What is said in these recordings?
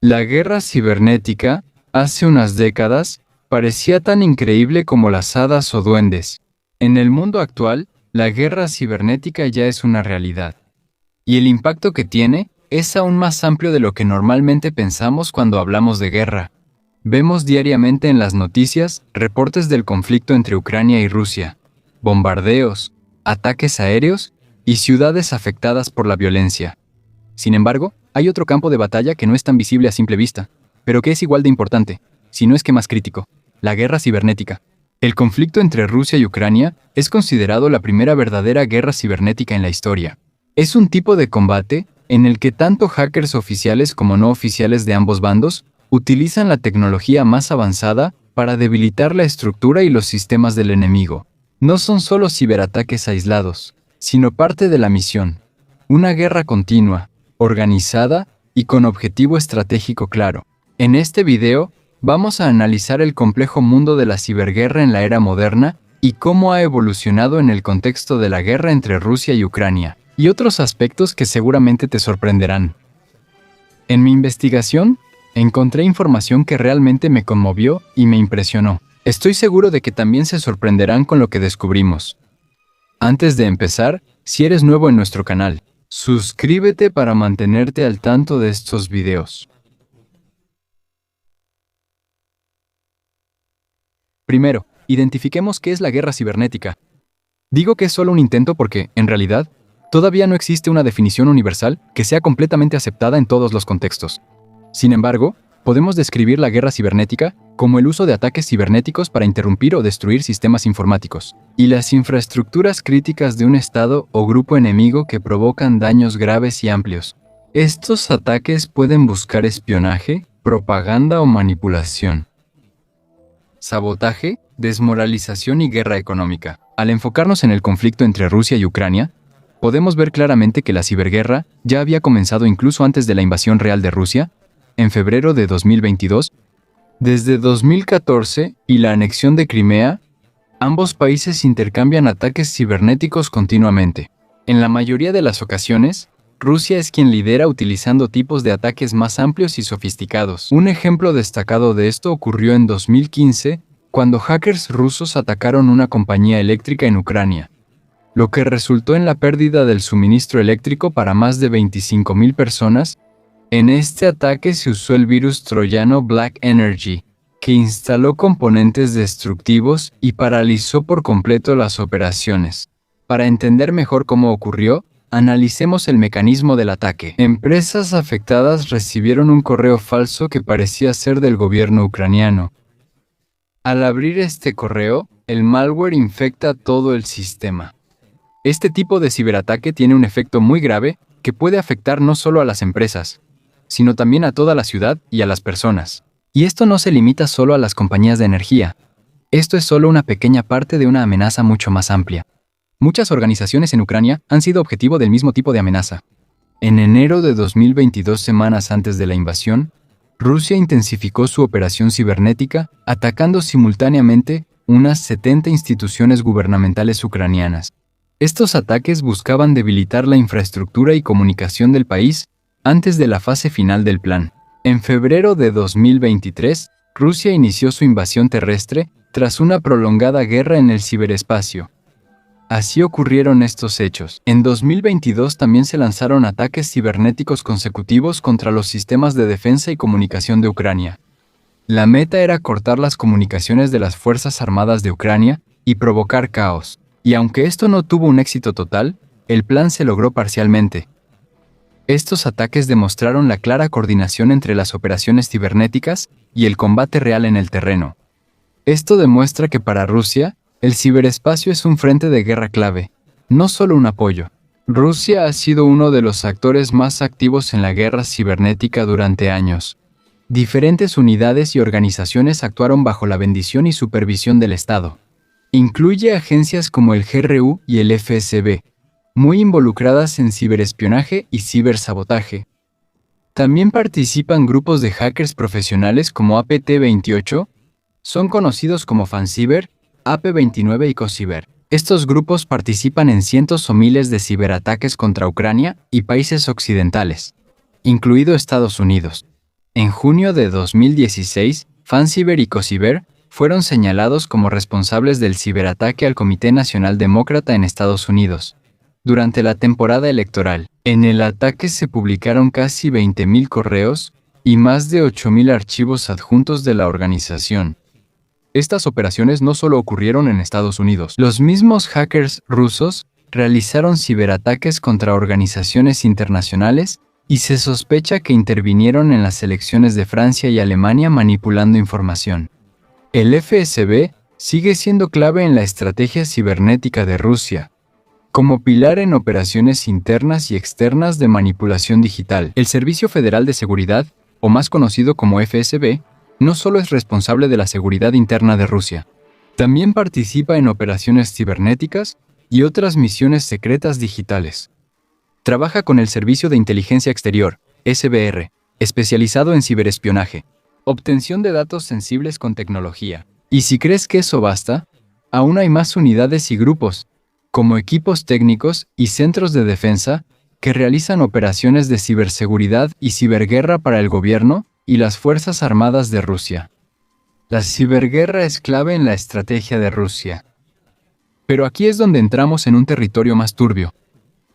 La guerra cibernética, hace unas décadas, parecía tan increíble como las hadas o duendes. En el mundo actual, la guerra cibernética ya es una realidad. Y el impacto que tiene es aún más amplio de lo que normalmente pensamos cuando hablamos de guerra. Vemos diariamente en las noticias reportes del conflicto entre Ucrania y Rusia, bombardeos, ataques aéreos y ciudades afectadas por la violencia. Sin embargo, hay otro campo de batalla que no es tan visible a simple vista, pero que es igual de importante, si no es que más crítico: la guerra cibernética. El conflicto entre Rusia y Ucrania es considerado la primera verdadera guerra cibernética en la historia. Es un tipo de combate en el que tanto hackers oficiales como no oficiales de ambos bandos utilizan la tecnología más avanzada para debilitar la estructura y los sistemas del enemigo. No son solo ciberataques aislados, sino parte de la misión. Una guerra continua, organizada y con objetivo estratégico claro. En este video, vamos a analizar el complejo mundo de la ciberguerra en la era moderna y cómo ha evolucionado en el contexto de la guerra entre Rusia y Ucrania, y otros aspectos que seguramente te sorprenderán. En mi investigación, encontré información que realmente me conmovió y me impresionó. Estoy seguro de que también se sorprenderán con lo que descubrimos. Antes de empezar, si eres nuevo en nuestro canal, suscríbete para mantenerte al tanto de estos videos. Primero, identifiquemos qué es la guerra cibernética. Digo que es solo un intento porque, en realidad, todavía no existe una definición universal que sea completamente aceptada en todos los contextos. Sin embargo, podemos describir la guerra cibernética como el uso de ataques cibernéticos para interrumpir o destruir sistemas informáticos y las infraestructuras críticas de un estado o grupo enemigo que provocan daños graves y amplios. Estos ataques pueden buscar espionaje, propaganda o manipulación. Sabotaje, desmoralización y guerra económica. Al enfocarnos en el conflicto entre Rusia y Ucrania, podemos ver claramente que la ciberguerra ya había comenzado incluso antes de la invasión real de Rusia, en febrero de 2022. Desde 2014 y la anexión de Crimea, ambos países intercambian ataques cibernéticos continuamente. En la mayoría de las ocasiones, Rusia es quien lidera utilizando tipos de ataques más amplios y sofisticados. Un ejemplo destacado de esto ocurrió en 2015, cuando hackers rusos atacaron una compañía eléctrica en Ucrania, lo que resultó en la pérdida del suministro eléctrico para más de 25,000 personas. En este ataque se usó el virus troyano Black Energy, que instaló componentes destructivos y paralizó por completo las operaciones. Para entender mejor cómo ocurrió, analicemos el mecanismo del ataque. Empresas afectadas recibieron un correo falso que parecía ser del gobierno ucraniano. Al abrir este correo, el malware infecta todo el sistema. Este tipo de ciberataque tiene un efecto muy grave que puede afectar no solo a las empresas, sino también a toda la ciudad y a las personas. Y esto no se limita solo a las compañías de energía. Esto es solo una pequeña parte de una amenaza mucho más amplia. Muchas organizaciones en Ucrania han sido objetivo del mismo tipo de amenaza. En enero de 2022, semanas antes de la invasión, Rusia intensificó su operación cibernética, atacando simultáneamente unas 70 instituciones gubernamentales ucranianas. Estos ataques buscaban debilitar la infraestructura y comunicación del país antes de la fase final del plan. En febrero de 2023, Rusia inició su invasión terrestre tras una prolongada guerra en el ciberespacio. Así ocurrieron estos hechos. En 2022 también se lanzaron ataques cibernéticos consecutivos contra los sistemas de defensa y comunicación de Ucrania. La meta era cortar las comunicaciones de las Fuerzas Armadas de Ucrania y provocar caos. Y aunque esto no tuvo un éxito total, el plan se logró parcialmente. Estos ataques demostraron la clara coordinación entre las operaciones cibernéticas y el combate real en el terreno. Esto demuestra que para Rusia, el ciberespacio es un frente de guerra clave, no solo un apoyo. Rusia ha sido uno de los actores más activos en la guerra cibernética durante años. Diferentes unidades y organizaciones actuaron bajo la bendición y supervisión del Estado. Incluye agencias como el GRU y el FSB, muy involucradas en ciberespionaje y cibersabotaje. También participan grupos de hackers profesionales como APT28, son conocidos como FanCiber, AP29 y CoCiber. Estos grupos participan en cientos o miles de ciberataques contra Ucrania y países occidentales, incluido Estados Unidos. En junio de 2016, Fancyber y Cociber fueron señalados como responsables del ciberataque al Comité Nacional Demócrata en Estados Unidos. Durante la temporada electoral, en el ataque se publicaron casi 20.000 correos y más de 8.000 archivos adjuntos de la organización. Estas operaciones no solo ocurrieron en Estados Unidos. Los mismos hackers rusos realizaron ciberataques contra organizaciones internacionales y se sospecha que intervinieron en las elecciones de Francia y Alemania manipulando información. El FSB sigue siendo clave en la estrategia cibernética de Rusia, como pilar en operaciones internas y externas de manipulación digital. El Servicio Federal de Seguridad, o más conocido como FSB, no solo es responsable de la seguridad interna de Rusia, también participa en operaciones cibernéticas y otras misiones secretas digitales. Trabaja con el Servicio de Inteligencia Exterior, SBR, especializado en ciberespionaje, obtención de datos sensibles con tecnología. Y si crees que eso basta, aún hay más unidades y grupos, como equipos técnicos y centros de defensa, que realizan operaciones de ciberseguridad y ciberguerra para el gobierno y las Fuerzas Armadas de Rusia. La ciberguerra es clave en la estrategia de Rusia. Pero aquí es donde entramos en un territorio más turbio.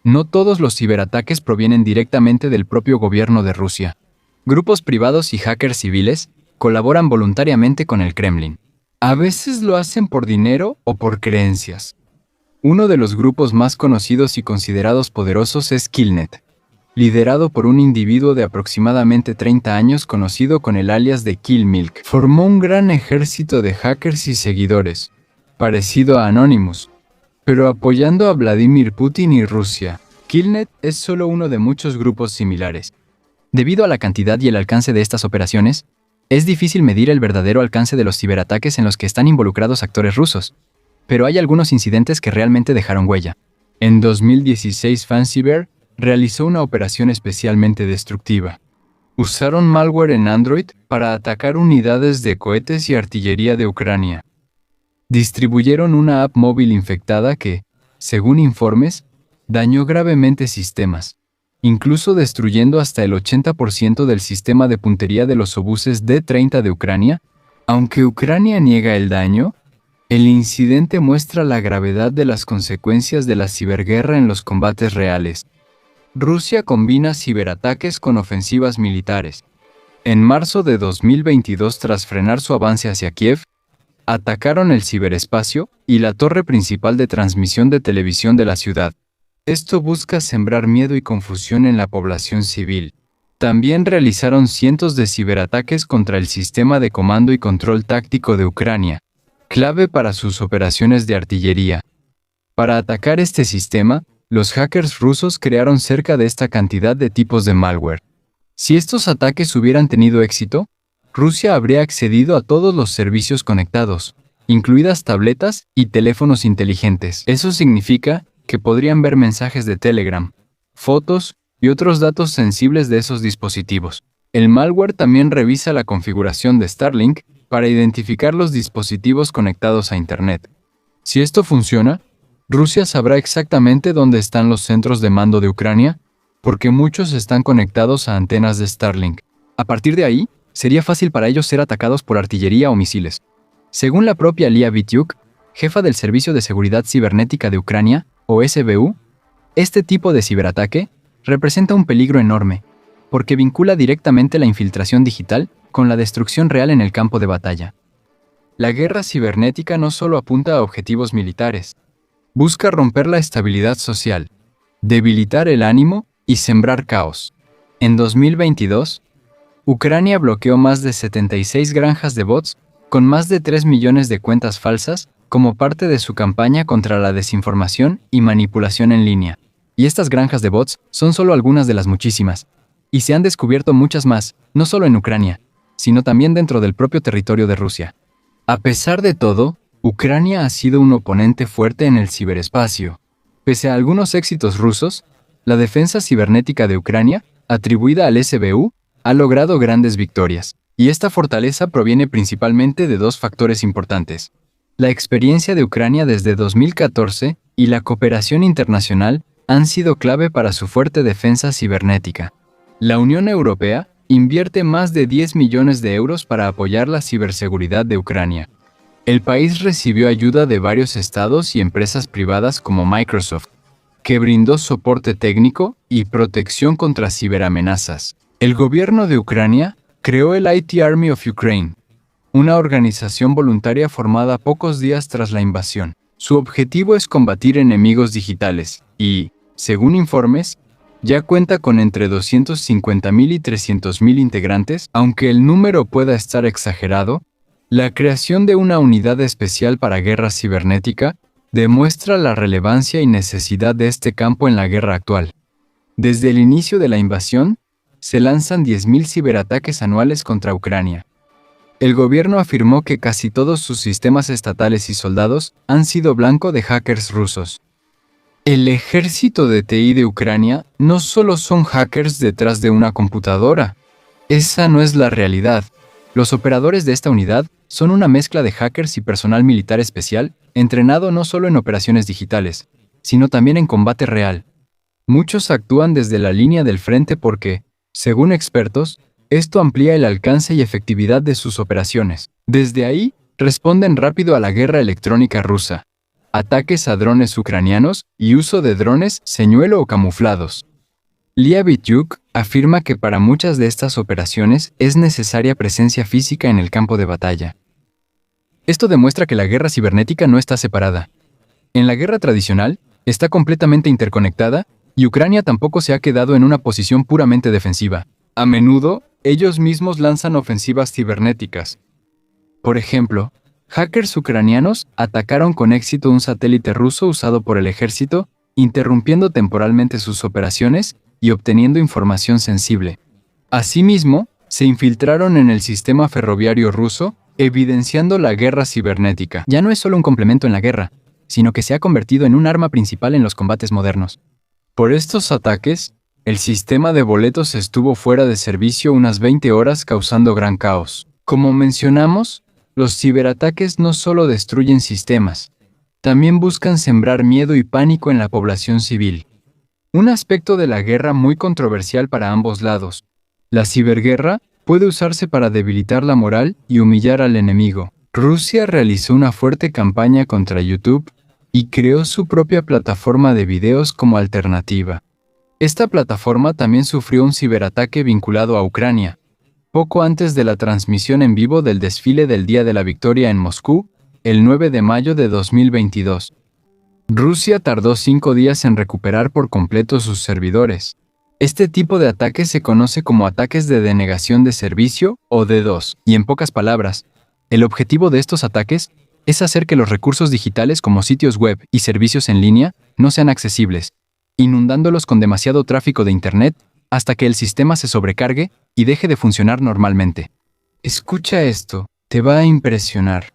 No todos los ciberataques provienen directamente del propio gobierno de Rusia. Grupos privados y hackers civiles colaboran voluntariamente con el Kremlin. A veces lo hacen por dinero o por creencias. Uno de los grupos más conocidos y considerados poderosos es Killnet, liderado por un individuo de aproximadamente 30 años conocido con el alias de Kill Milk. Formó un gran ejército de hackers y seguidores, parecido a Anonymous, pero apoyando a Vladimir Putin y Rusia. Killnet es solo uno de muchos grupos similares. Debido a la cantidad y el alcance de estas operaciones, es difícil medir el verdadero alcance de los ciberataques en los que están involucrados actores rusos, pero hay algunos incidentes que realmente dejaron huella. En 2016, Fancyber realizó una operación especialmente destructiva. Usaron malware en Android para atacar unidades de cohetes y artillería de Ucrania. Distribuyeron una app móvil infectada que, según informes, dañó gravemente sistemas, incluso destruyendo hasta el 80% del sistema de puntería de los obuses D-30 de Ucrania. Aunque Ucrania niega el daño, el incidente muestra la gravedad de las consecuencias de la ciberguerra en los combates reales. Rusia combina ciberataques con ofensivas militares. En marzo de 2022, tras frenar su avance hacia Kiev, atacaron el ciberespacio y la torre principal de transmisión de televisión de la ciudad. Esto busca sembrar miedo y confusión en la población civil. También realizaron cientos de ciberataques contra el sistema de comando y control táctico de Ucrania, clave para sus operaciones de artillería. Para atacar este sistema, los hackers rusos crearon cerca de esta cantidad de tipos de malware. Si estos ataques hubieran tenido éxito, Rusia habría accedido a todos los servicios conectados, incluidas tabletas y teléfonos inteligentes. Eso significa que podrían ver mensajes de Telegram, fotos y otros datos sensibles de esos dispositivos. El malware también revisa la configuración de Starlink para identificar los dispositivos conectados a Internet. Si esto funciona, Rusia sabrá exactamente dónde están los centros de mando de Ucrania, porque muchos están conectados a antenas de Starlink. A partir de ahí, sería fácil para ellos ser atacados por artillería o misiles. Según la propia Lia Vitiuk, jefa del Servicio de Seguridad Cibernética de Ucrania, o SBU, este tipo de ciberataque representa un peligro enorme, porque vincula directamente la infiltración digital con la destrucción real en el campo de batalla. La guerra cibernética no solo apunta a objetivos militares, busca romper la estabilidad social, debilitar el ánimo y sembrar caos. En 2022, Ucrania bloqueó más de 76 granjas de bots con más de 3 millones de cuentas falsas como parte de su campaña contra la desinformación y manipulación en línea. Y estas granjas de bots son solo algunas de las muchísimas. Y se han descubierto muchas más, no solo en Ucrania, sino también dentro del propio territorio de Rusia. A pesar de todo, Ucrania ha sido un oponente fuerte en el ciberespacio. Pese a algunos éxitos rusos, la defensa cibernética de Ucrania, atribuida al SBU, ha logrado grandes victorias. Y esta fortaleza proviene principalmente de dos factores importantes: la experiencia de Ucrania desde 2014 y la cooperación internacional han sido clave para su fuerte defensa cibernética. La Unión Europea invierte más de 10 millones de euros para apoyar la ciberseguridad de Ucrania. El país recibió ayuda de varios estados y empresas privadas como Microsoft, que brindó soporte técnico y protección contra ciberamenazas. El gobierno de Ucrania creó el IT Army of Ukraine, una organización voluntaria formada pocos días tras la invasión. Su objetivo es combatir enemigos digitales y, según informes, ya cuenta con entre 250.000 y 300.000 integrantes, aunque el número pueda estar exagerado. La creación de una unidad especial para guerra cibernética demuestra la relevancia y necesidad de este campo en la guerra actual. Desde el inicio de la invasión, se lanzan 10.000 ciberataques anuales contra Ucrania. El gobierno afirmó que casi todos sus sistemas estatales y soldados han sido blanco de hackers rusos. El ejército de TI de Ucrania no solo son hackers detrás de una computadora. Esa no es la realidad. Los operadores de esta unidad son una mezcla de hackers y personal militar especial, entrenado no solo en operaciones digitales, sino también en combate real. Muchos actúan desde la línea del frente porque, según expertos, esto amplía el alcance y efectividad de sus operaciones. Desde ahí, responden rápido a la guerra electrónica rusa, ataques a drones ucranianos y uso de drones señuelo o camuflados. Lia Bityuk afirma que para muchas de estas operaciones es necesaria presencia física en el campo de batalla. Esto demuestra que la guerra cibernética no está separada. En la guerra tradicional, está completamente interconectada y Ucrania tampoco se ha quedado en una posición puramente defensiva. A menudo, ellos mismos lanzan ofensivas cibernéticas. Por ejemplo, hackers ucranianos atacaron con éxito un satélite ruso usado por el ejército, interrumpiendo temporalmente sus operaciones y obteniendo información sensible. Asimismo, se infiltraron en el sistema ferroviario ruso, evidenciando la guerra cibernética. Ya no es solo un complemento en la guerra, sino que se ha convertido en un arma principal en los combates modernos. Por estos ataques, el sistema de boletos estuvo fuera de servicio unas 20 horas causando gran caos. Como mencionamos, los ciberataques no solo destruyen sistemas, también buscan sembrar miedo y pánico en la población civil. Un aspecto de la guerra muy controversial para ambos lados. La ciberguerra puede usarse para debilitar la moral y humillar al enemigo. Rusia realizó una fuerte campaña contra YouTube y creó su propia plataforma de videos como alternativa. Esta plataforma también sufrió un ciberataque vinculado a Ucrania, poco antes de la transmisión en vivo del desfile del Día de la Victoria en Moscú, el 9 de mayo de 2022. Rusia tardó 5 días en recuperar por completo sus servidores. Este tipo de ataque se conoce como ataques de denegación de servicio o DDoS, y en pocas palabras, el objetivo de estos ataques es hacer que los recursos digitales como sitios web y servicios en línea no sean accesibles, inundándolos con demasiado tráfico de Internet hasta que el sistema se sobrecargue y deje de funcionar normalmente. Escucha esto, te va a impresionar.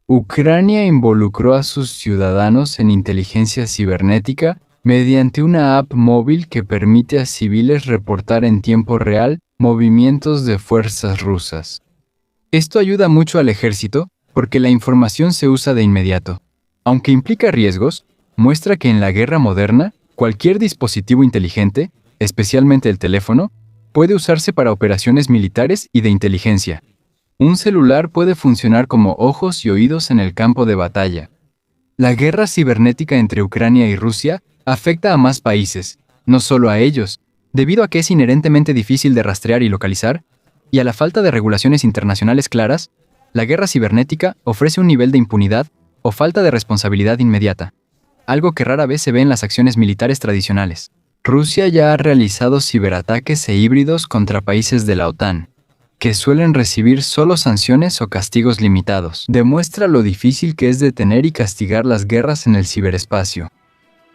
Ucrania involucró a sus ciudadanos en inteligencia cibernética mediante una app móvil que permite a civiles reportar en tiempo real movimientos de fuerzas rusas. Esto ayuda mucho al ejército porque la información se usa de inmediato. Aunque implica riesgos, muestra que en la guerra moderna, cualquier dispositivo inteligente, especialmente el teléfono, puede usarse para operaciones militares y de inteligencia. Un celular puede funcionar como ojos y oídos en el campo de batalla. La guerra cibernética entre Ucrania y Rusia afecta a más países, no solo a ellos, debido a que es inherentemente difícil de rastrear y localizar, y a la falta de regulaciones internacionales claras. La guerra cibernética ofrece un nivel de impunidad o falta de responsabilidad inmediata, algo que rara vez se ve en las acciones militares tradicionales. Rusia ya ha realizado ciberataques e híbridos contra países de la OTAN, que suelen recibir solo sanciones o castigos limitados. Demuestra lo difícil que es detener y castigar las guerras en el ciberespacio.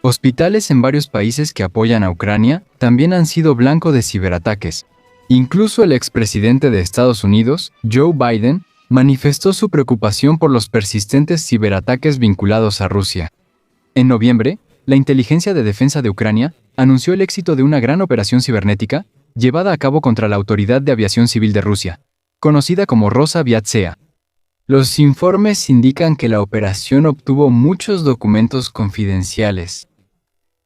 Hospitales en varios países que apoyan a Ucrania también han sido blanco de ciberataques. Incluso el expresidente de Estados Unidos, Joe Biden, manifestó su preocupación por los persistentes ciberataques vinculados a Rusia. En noviembre, la Inteligencia de Defensa de Ucrania anunció el éxito de una gran operación cibernética llevada a cabo contra la Autoridad de Aviación Civil de Rusia, conocida como Rosaviatsia. Los informes indican que la operación obtuvo muchos documentos confidenciales.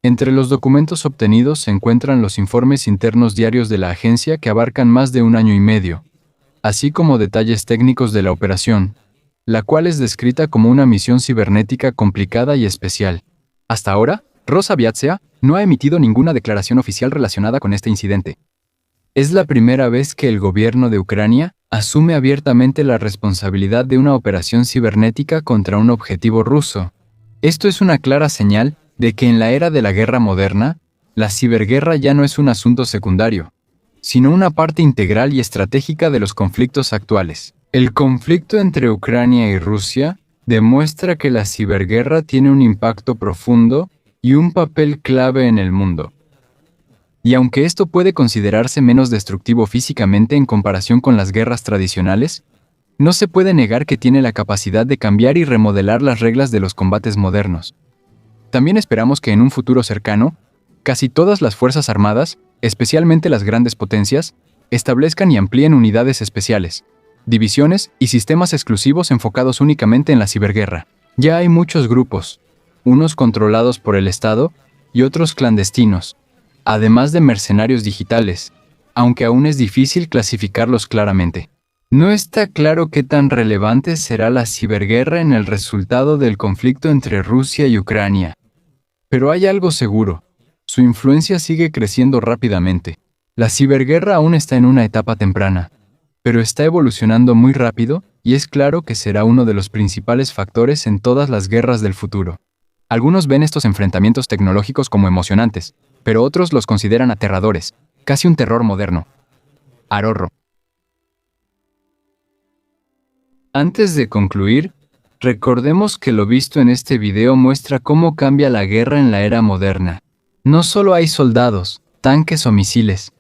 Entre los documentos obtenidos se encuentran los informes internos diarios de la agencia que abarcan más de 1 año y medio, así como detalles técnicos de la operación, la cual es descrita como una misión cibernética complicada y especial. Hasta ahora, Rosaviatsia no ha emitido ninguna declaración oficial relacionada con este incidente. Es la primera vez que el gobierno de Ucrania asume abiertamente la responsabilidad de una operación cibernética contra un objetivo ruso. Esto es una clara señal de que en la era de la guerra moderna, la ciberguerra ya no es un asunto secundario, sino una parte integral y estratégica de los conflictos actuales. El conflicto entre Ucrania y Rusia demuestra que la ciberguerra tiene un impacto profundo y un papel clave en el mundo. Y aunque esto puede considerarse menos destructivo físicamente en comparación con las guerras tradicionales, no se puede negar que tiene la capacidad de cambiar y remodelar las reglas de los combates modernos. También esperamos que en un futuro cercano, casi todas las fuerzas armadas, especialmente las grandes potencias, establezcan y amplíen unidades especiales, divisiones y sistemas exclusivos enfocados únicamente en la ciberguerra. Ya hay muchos grupos, unos controlados por el Estado y otros clandestinos, además de mercenarios digitales, aunque aún es difícil clasificarlos claramente. No está claro qué tan relevante será la ciberguerra en el resultado del conflicto entre Rusia y Ucrania. Pero hay algo seguro: su influencia sigue creciendo rápidamente. La ciberguerra aún está en una etapa temprana, pero está evolucionando muy rápido y es claro que será uno de los principales factores en todas las guerras del futuro. Algunos ven estos enfrentamientos tecnológicos como emocionantes, pero otros los consideran aterradores, casi un terror moderno. Arorro. Antes de concluir, recordemos que lo visto en este video muestra cómo cambia la guerra en la era moderna. No solo hay soldados, tanques o misiles.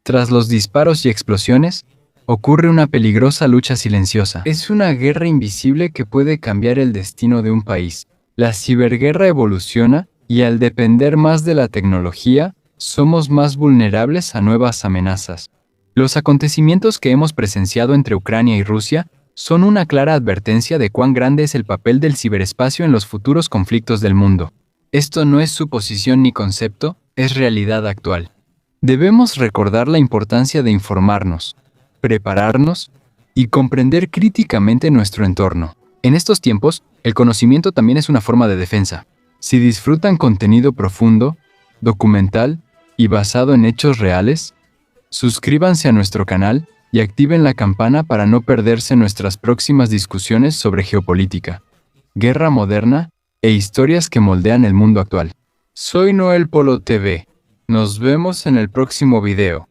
Tras los disparos y explosiones, ocurre una peligrosa lucha silenciosa. Es una guerra invisible que puede cambiar el destino de un país. La ciberguerra evoluciona y al depender más de la tecnología, somos más vulnerables a nuevas amenazas. Los acontecimientos que hemos presenciado entre Ucrania y Rusia son una clara advertencia de cuán grande es el papel del ciberespacio en los futuros conflictos del mundo. Esto no es suposición ni concepto, es realidad actual. Debemos recordar la importancia de informarnos, prepararnos y comprender críticamente nuestro entorno. En estos tiempos, el conocimiento también es una forma de defensa. Si disfrutan contenido profundo, documental y basado en hechos reales, suscríbanse a nuestro canal y activen la campana para no perderse nuestras próximas discusiones sobre geopolítica, guerra moderna e historias que moldean el mundo actual. Soy Noel Polo TV. Nos vemos en el próximo video.